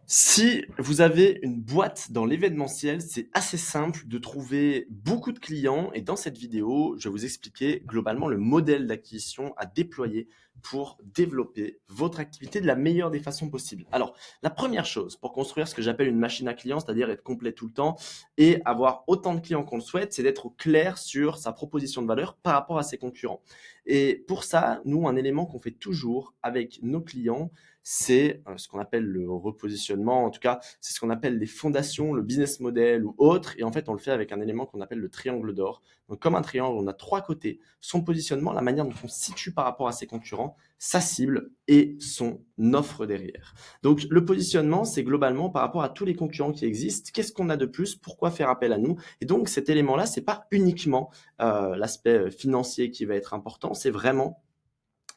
Si vous avez une boîte dans l'événementiel, c'est assez simple de trouver beaucoup de clients et dans cette vidéo, je vais vous expliquer globalement le modèle d'acquisition à déployer pour développer votre activité de la meilleure des façons possibles. Alors, la première chose pour construire ce que j'appelle une machine à clients, c'est-à-dire être complet tout le temps et avoir autant de clients qu'on le souhaite, c'est d'être au clair sur sa proposition de valeur par rapport à ses concurrents. Et pour ça, nous, un élément qu'on fait toujours avec nos clients, c'est ce qu'on appelle le repositionnement. En tout cas, c'est ce qu'on appelle les fondations, le business model ou autre. Et en fait, on le fait avec un élément qu'on appelle le triangle d'or. Donc, comme un triangle, on a trois côtés. Son positionnement, la manière dont on se situe par rapport à ses concurrents, sa cible et son offre derrière. Donc, le positionnement, c'est globalement par rapport à tous les concurrents qui existent. Qu'est-ce qu'on a de plus? Pourquoi faire appel à nous? Et donc, cet élément-là, c'est pas uniquement l'aspect financier qui va être important,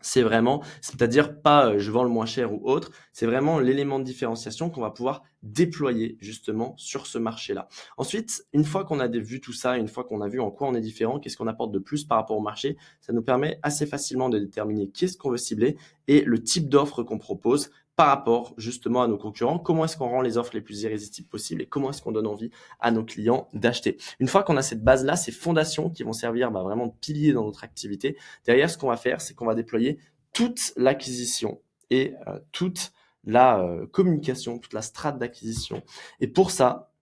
c'est-à-dire pas je vends le moins cher ou autre, c'est vraiment l'élément de différenciation qu'on va pouvoir déployer justement sur ce marché-là. Ensuite, une fois qu'on a vu tout ça, une fois qu'on a vu en quoi on est différent, qu'est-ce qu'on apporte de plus par rapport au marché, ça nous permet assez facilement de déterminer qu'est-ce qu'on veut cibler et le type d'offre qu'on propose par rapport justement à nos concurrents, comment est-ce qu'on rend les offres les plus irrésistibles possibles et comment est-ce qu'on donne envie à nos clients d'acheter. Une fois qu'on a cette base-là, ces fondations qui vont servir vraiment de pilier dans notre activité, derrière, ce qu'on va faire, c'est qu'on va déployer toute l'acquisition et toute la communication, toute la strate d'acquisition. Et pour ça,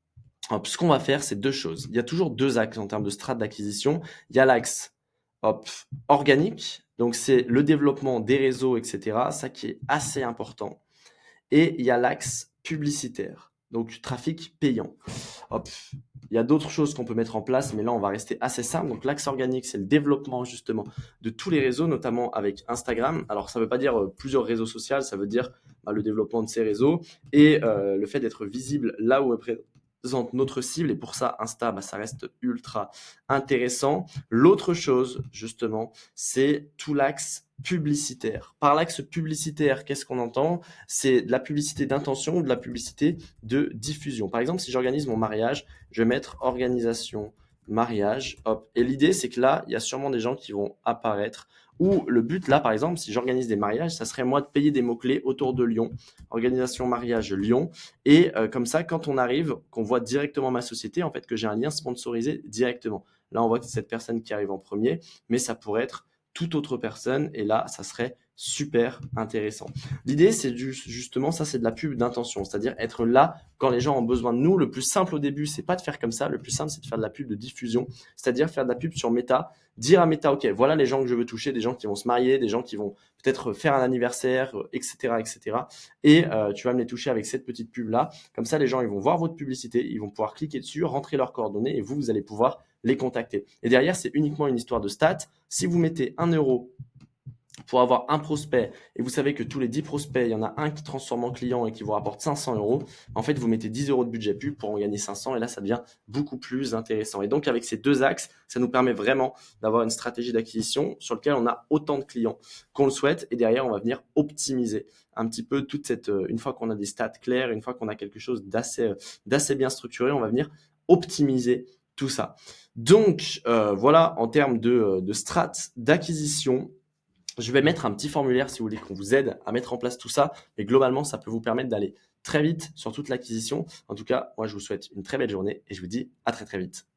ce qu'on va faire, c'est deux choses. Il y a toujours deux axes en termes de strate d'acquisition. Il y a l'axe organique, donc c'est le développement des réseaux, etc. Ça qui est assez important. Et il y a l'axe publicitaire, donc du trafic payant. Hop. Il y a d'autres choses qu'on peut mettre en place, mais là, on va rester assez simple. Donc, l'axe organique, c'est le développement justement de tous les réseaux, notamment avec Instagram. Alors, ça ne veut pas dire plusieurs réseaux sociaux, ça veut dire le développement de ces réseaux et le fait d'être visible là où est présente notre cible. Et pour ça, Insta, ça reste ultra intéressant. L'autre chose, justement, c'est tout l'axe publicitaire. Par l'axe publicitaire, qu'est-ce qu'on entend? C'est de la publicité d'intention ou de la publicité de diffusion. Par exemple, si j'organise mon mariage, je vais mettre organisation, mariage, hop. Et l'idée, c'est que là, il y a sûrement des gens qui vont apparaître. Ou le but, là, par exemple, si j'organise des mariages, ça serait moi de payer des mots-clés autour de Lyon, organisation mariage Lyon. Et comme ça, quand on arrive, qu'on voit directement ma société, en fait, que j'ai un lien sponsorisé directement. Là, on voit que c'est cette personne qui arrive en premier, mais ça pourrait être toute autre personne. Et là, ça serait super intéressant. L'idée, c'est justement, ça, c'est de la pub d'intention, c'est-à-dire être là quand les gens ont besoin de nous. Le plus simple au début, c'est pas de faire comme ça. Le plus simple, c'est de faire de la pub de diffusion, c'est-à-dire faire de la pub sur Meta, dire à Meta, OK, voilà les gens que je veux toucher, des gens qui vont se marier, des gens qui vont peut-être faire un anniversaire, etc., etc. Et tu vas me les toucher avec cette petite pub-là. Comme ça, les gens, ils vont voir votre publicité, ils vont pouvoir cliquer dessus, rentrer leurs coordonnées et vous allez pouvoir les contacter. Et derrière, c'est uniquement une histoire de stats. Si vous mettez 1 euro pour avoir un prospect et vous savez que tous les 10 prospects, il y en a un qui transforme en client et qui vous rapporte 500 euros, en fait, vous mettez 10 euros de budget pub pour en gagner 500 et là, ça devient beaucoup plus intéressant. Et donc, avec ces deux axes, ça nous permet vraiment d'avoir une stratégie d'acquisition sur laquelle on a autant de clients qu'on le souhaite et derrière, on va venir optimiser un petit peu toute cette, une fois qu'on a des stats clairs, une fois qu'on a quelque chose d'assez bien structuré, on va venir optimiser tout ça. Donc, voilà, en termes de strat d'acquisition, je vais mettre un petit formulaire si vous voulez qu'on vous aide à mettre en place tout ça. Mais globalement, ça peut vous permettre d'aller très vite sur toute l'acquisition. En tout cas, moi, je vous souhaite une très belle journée et je vous dis à très très vite.